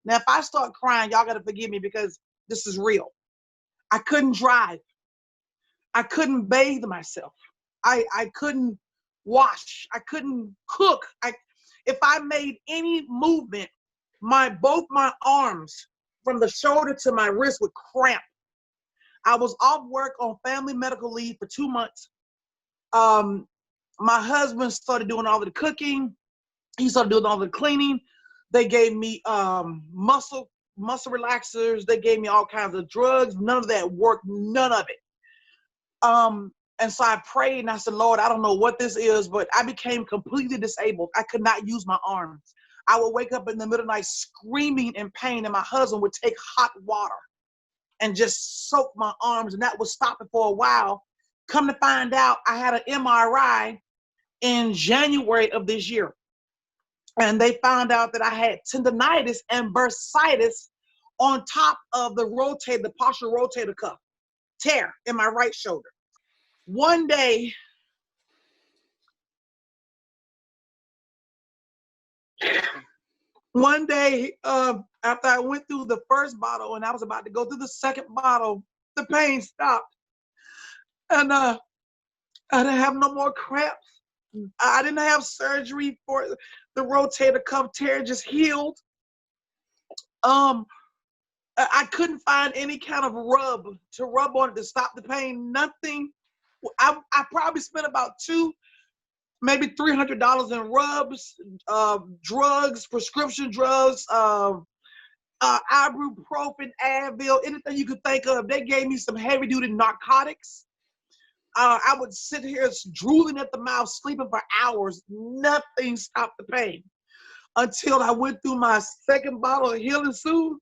Now, if I start crying, y'all got to forgive me because this is real. I couldn't drive. I couldn't bathe myself. I couldn't wash. I couldn't cook. If I made any movement, both my arms from the shoulder to my wrist would cramp. I was off work on family medical leave for 2 months. My husband started doing all of the cooking. He started doing all the cleaning. They gave me muscle relaxers. They gave me all kinds of drugs. None of that worked. None of it. And so I prayed and I said, Lord, I don't know what this is, but I became completely disabled. I could not use my arms. I would wake up in the middle of the night screaming in pain, and my husband would take hot water and just soak my arms, and that would stop it for a while. Come to find out, I had an MRI in January of this year. And they found out that I had tendonitis and bursitis on top of the partial rotator cuff tear in my right shoulder. One day, after I went through the first bottle and I was about to go through the second bottle, the pain stopped. And I didn't have no more cramps. I didn't have surgery for the rotator cuff tear, just healed. I couldn't find any kind of rub to rub on it to stop the pain, nothing. I probably spent about maybe $300 in rubs, drugs, prescription drugs, ibuprofen, Advil, anything you could think of. They gave me some heavy-duty narcotics. I would sit here drooling at the mouth, sleeping for hours. Nothing stopped the pain until I went through my second bottle of Heal-n-Soothe.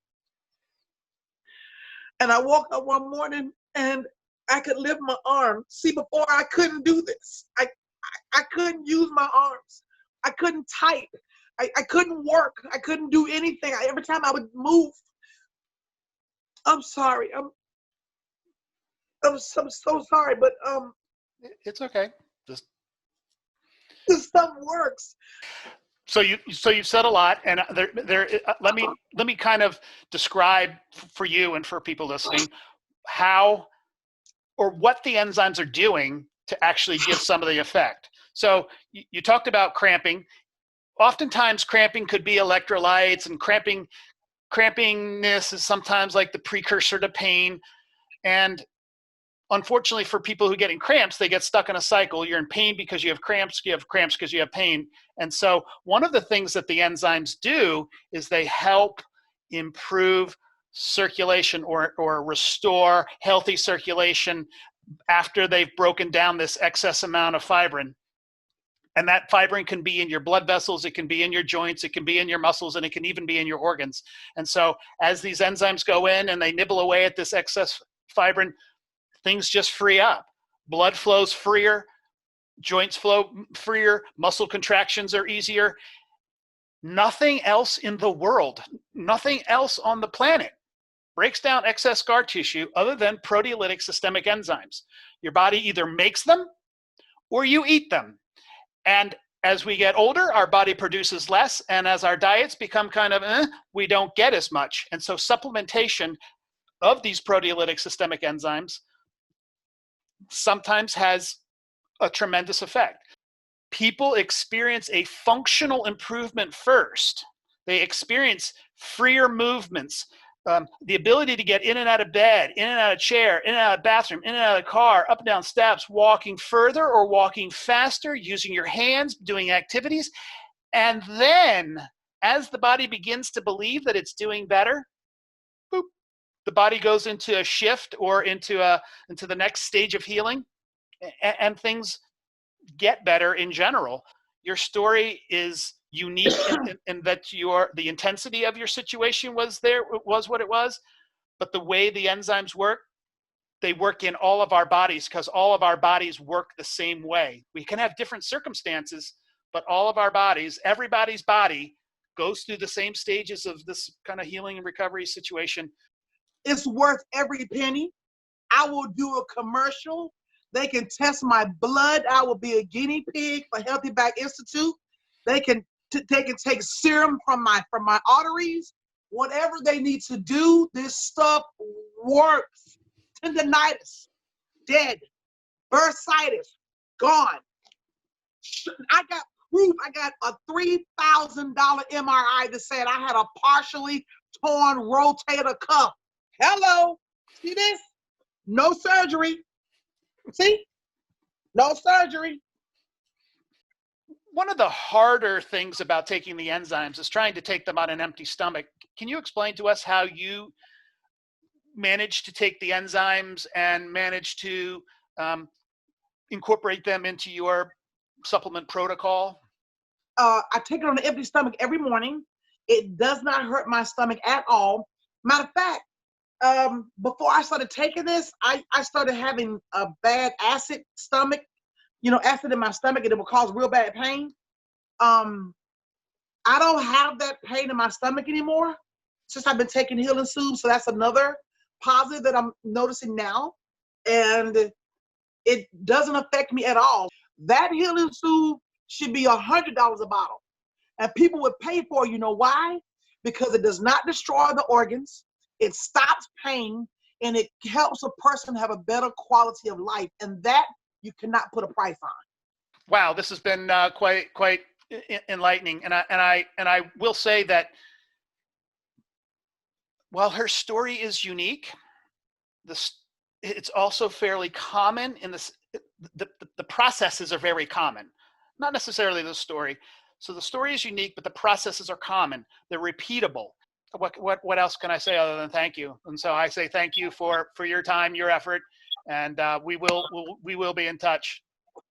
And I woke up one morning and I could lift my arm. See, before I couldn't do this. I couldn't use my arms. I couldn't type. I couldn't work. I couldn't do anything. Every time I would move, I'm sorry. I'm so sorry, but it's okay. Just this stuff works. So you've said a lot, and let me kind of describe for you and for people listening how or what the enzymes are doing to actually give some of the effect. So you talked about cramping. Oftentimes cramping could be electrolytes, and crampiness is sometimes like the precursor to pain. And unfortunately for people who are getting cramps, they get stuck in a cycle. You're in pain because you have cramps because you have pain. And so one of the things that the enzymes do is they help improve circulation or restore healthy circulation after they've broken down this excess amount of fibrin. And that fibrin can be in your blood vessels, it can be in your joints, it can be in your muscles, and it can even be in your organs. And so as these enzymes go in and they nibble away at this excess fibrin, things just free up. Blood flows freer, joints flow freer, muscle contractions are easier. Nothing else in the world, nothing else on the planet breaks down excess scar tissue other than proteolytic systemic enzymes. Your body either makes them or you eat them. And as we get older, our body produces less, and as our diets become kind of, we don't get as much. And so supplementation of these proteolytic systemic enzymes sometimes has a tremendous effect. People experience a functional improvement first. They experience freer movements, the ability to get in and out of bed, in and out of chair, in and out of bathroom, in and out of the car, up and down steps, walking further or walking faster, using your hands, doing activities. And then as the body begins to believe that it's doing better, boop, the body goes into a shift or into the next stage of healing, and things get better in general. Your story is unique in that the intensity of your situation was what it was, but the way the enzymes work, they work in all of our bodies because all of our bodies work the same way. We can have different circumstances, but all of our bodies, everybody's body goes through the same stages of this kind of healing and recovery situation. It's worth every penny. I will do a commercial. They can test my blood. I will be a guinea pig for Healthy Back Institute. They can take serum from my arteries. whatever they need to do, this stuff works. Tendonitis, dead. Bursitis, gone. I got proof. I got a $3,000 MRI that said I had a partially torn rotator cuff. Hello. See this? No surgery. See? No surgery. One of the harder things about taking the enzymes is trying to take them on an empty stomach. Can you explain to us how you manage to take the enzymes and manage to incorporate them into your supplement protocol? I take it on an empty stomach every morning. It does not hurt my stomach at all. Matter of fact, before I started taking this, I started having a bad acid stomach, acid in my stomach, and it would cause real bad pain. I don't have that pain in my stomach anymore since I've been taking Heal-n-Soothe. So that's another positive that I'm noticing now. And it doesn't affect me at all. That Heal-n-Soothe should be $100 a bottle. And people would pay for it. You know why? Because it does not destroy the organs. It stops pain, and it helps a person have a better quality of life. And that you cannot put a price on. Wow, this has been quite enlightening. And I will say that while her story is unique, it's also fairly common in this. The processes are very common, not necessarily the story. So the story is unique, but the processes are common. They're repeatable. What else can I say other than thank you? And so I say thank you for your time, your effort, and we will be in touch.